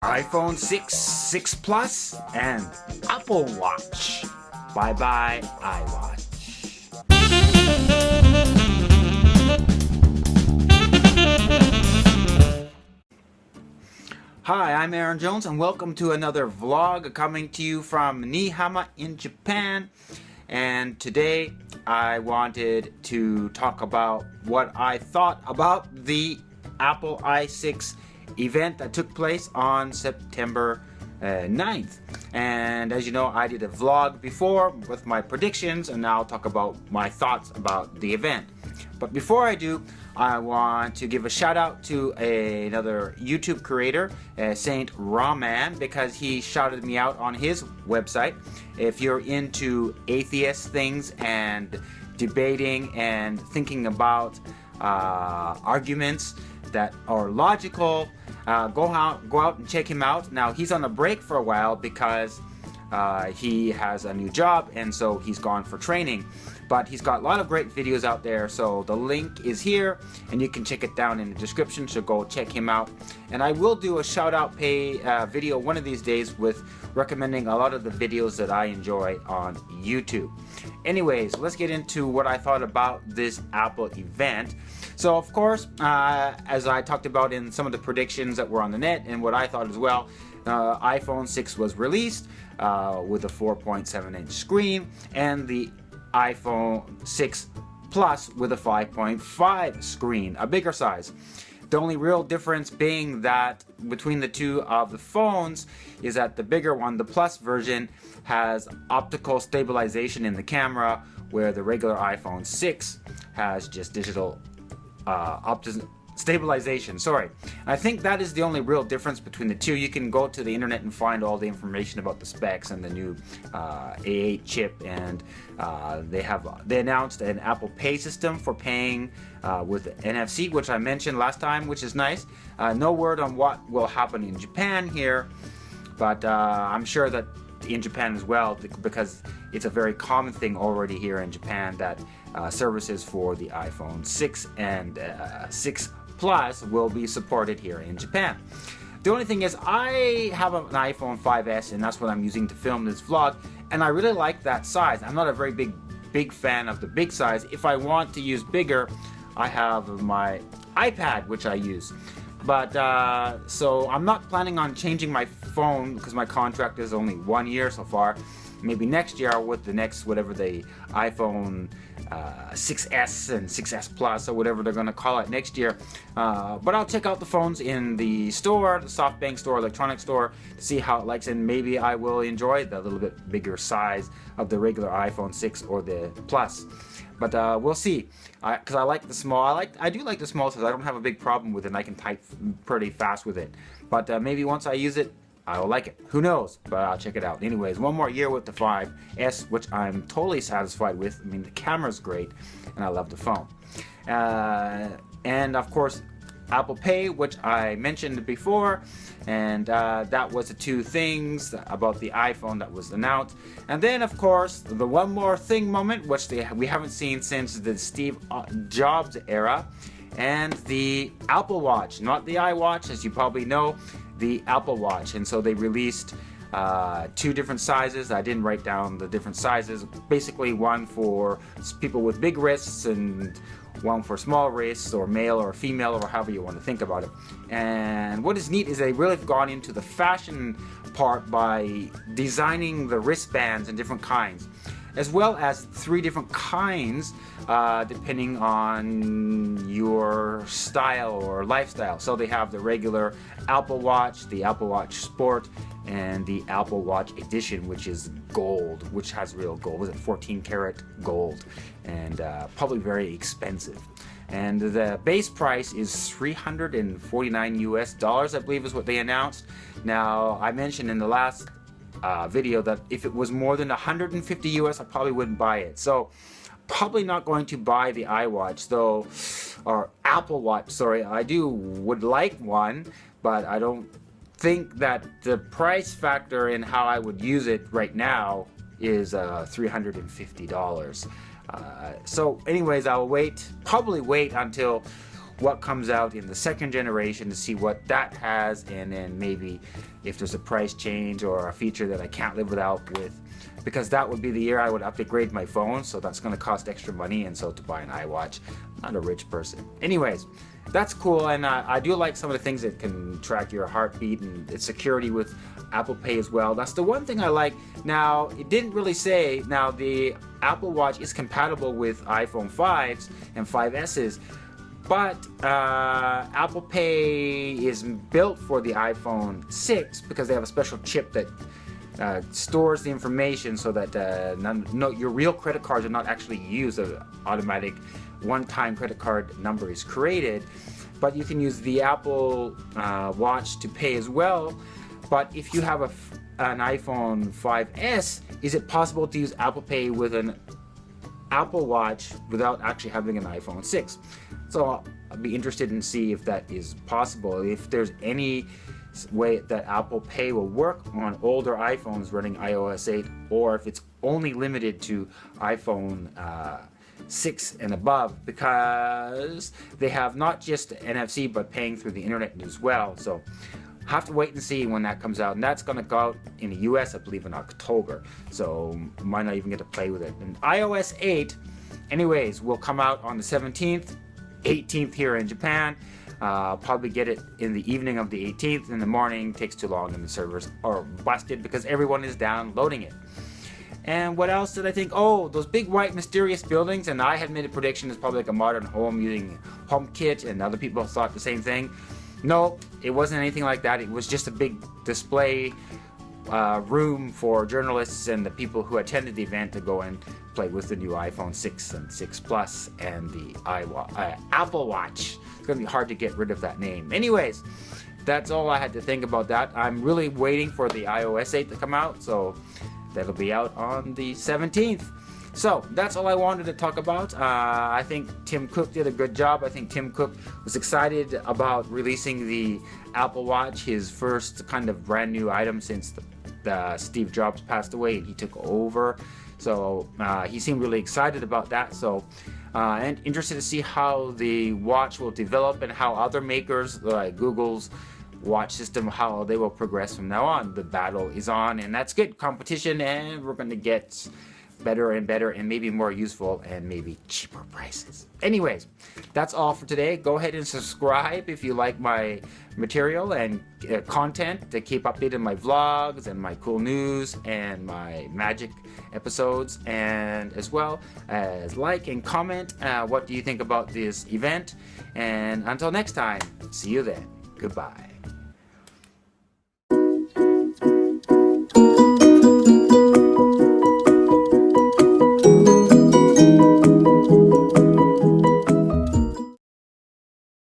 iPhone 6, 6 Plus, and Apple Watch. Bye-bye, iWatch. Hi, I'm Aaron Jones, and welcome to another vlog coming to you from Niihama in Japan. And today I wanted to talk about what I thought about the Apple i6 event that took place on September 9th. And as you know, I did a vlog before with my predictions, and now I'll talk about my thoughts about the event. But before I do, I want to give a shout out to another YouTube creator, Saint Rawman, because he shouted me out on his website. If you're into atheist things and debating and thinking about arguments that are logical, go out and check him out. Now he's on a break for a while because he has a new job, and so he's gone for training. But he's got a lot of great videos out there, so the link is here and you can check it down in the description, so go check him out. And I will do a shout out video one of these days with recommending a lot of the videos that I enjoy on YouTube. Anyways, let's get into what I thought about this Apple event. So of course, as I talked about in some of the predictions that were on the net and what I thought as well, iPhone 6 was released with a 4.7-inch screen, and the iPhone 6 Plus with a 5.5 screen, a bigger size. The only real difference being that between the two of the phones is that the bigger one, the Plus version, has optical stabilization in the camera, where the regular iPhone 6 has just digital stabilization. Sorry. I think that is the only real difference between the two. You can go to the internet and find all the information about the specs and the new A8 chip, and they announced an Apple Pay system for paying with NFC, which I mentioned last time, which is nice. No word on what will happen in Japan here, but I'm sure that in Japan as well, because it's a very common thing already here in Japan that services for the iPhone 6 and 6 Plus will be supported here in Japan. The only thing is, I have an iPhone 5S, and that's what I'm using to film this vlog, and I really like that size. I'm not a very big fan of the big size. If I want to use bigger, I have my iPad, which I use. But so I'm not planning on changing my phone because my contract is only 1 year so far. Maybe next year with the next, whatever, the iPhone 6S and 6S Plus or whatever they're going to call it next year. But I'll check out the phones in the store, the SoftBank store, electronic store, to see how it likes, and maybe I will enjoy the little bit bigger size of the regular iPhone 6 or the Plus. But we'll see, because I like the small. I do like the small size. I don't have a big problem with it, and I can type pretty fast with it. But maybe once I use it, I will like it. Who knows? But I'll check it out. Anyways, one more year with the 5S, which I'm totally satisfied with. I mean, the camera's great, and I love the phone. And of course, Apple Pay, which I mentioned before, and that was the two things about the iPhone that was announced. And then, of course, the one more thing moment, which we haven't seen since the Steve Jobs era, and the Apple Watch, not the iWatch, as you probably know, the Apple Watch. And so they released two different sizes. I didn't write down the different sizes. Basically, one for people with big wrists and one for small wrists, or male or female, or however you want to think about it. And what is neat is they really have gone into the fashion part by designing the wristbands in different kinds, as well as 3 different kinds depending on your style or lifestyle. So they have the regular Apple Watch, the Apple Watch Sport, and the Apple Watch Edition, which is gold, which has real gold. Was it 14 karat gold? And probably very expensive. And the base price is $349 US, I believe is what they announced. Now, I mentioned in the last video that if it was more than 150 US, I probably wouldn't buy it. So probably not going to buy the iWatch, though, or Apple Watch, sorry. I would like one, but I don't think that the price factor in how I would use it right now is $350. So anyways, I'll probably wait until what comes out in the second generation to see what that has, and then maybe if there's a price change or a feature that I can't live without with, because that would be the year I would upgrade my phone, so that's going to cost extra money, and so to buy an iWatch, I'm not a rich person. Anyways, that's cool, and I do like some of the things that can track your heartbeat and its security with Apple Pay as well. That's the one thing I like. Now, it didn't really say, now the Apple Watch is compatible with iPhone 5s and 5Ss, but Apple Pay is built for the iPhone 6 because they have a special chip that stores the information so that your real credit cards are not actually used. An automatic one-time credit card number is created, but you can use the Apple Watch to pay as well. But if you have an iPhone 5S, is it possible to use Apple Pay with an Apple Watch without actually having an iPhone 6? So I'll be interested in see if that is possible. If there's any way that Apple Pay will work on older iPhones running iOS 8, or if it's only limited to iPhone 6 and above, because they have not just NFC but paying through the internet as well. So have to wait and see when that comes out, and that's going to go out in the US, I believe, in October, so might not even get to play with it. And iOS 8 anyways will come out on the 17th, 18th here in Japan. Probably get it in the evening of the 18th. In the morning takes too long and the servers are busted because everyone is downloading it. And what else did I think? Oh, those big white mysterious buildings, and I had made a prediction it's probably like a modern home using HomeKit, and other people thought the same thing. No, it wasn't anything like that. It was just a big display room for journalists and the people who attended the event to go and play with the new iPhone 6 and 6 Plus and the Apple Watch. It's going to be hard to get rid of that name. Anyways, that's all I had to think about that. I'm really waiting for the iOS 8 to come out, so that'll be out on the 17th. So that's all I wanted to talk about. I think Tim Cook did a good job. I think Tim Cook was excited about releasing the Apple Watch, his first kind of brand new item since Steve Jobs passed away and he took over. So he seemed really excited about that. So and interested to see how the watch will develop and how other makers like Google's watch system, how they will progress from now on. The battle is on, and that's good competition, and we're going to get better and better and maybe more useful and maybe cheaper prices. Anyways, that's all for today. Go ahead and subscribe if you like my material and content to keep updated my vlogs and my cool news and my magic episodes, and as well as like and comment what do you think about this event. And until next time, see you then. Goodbye.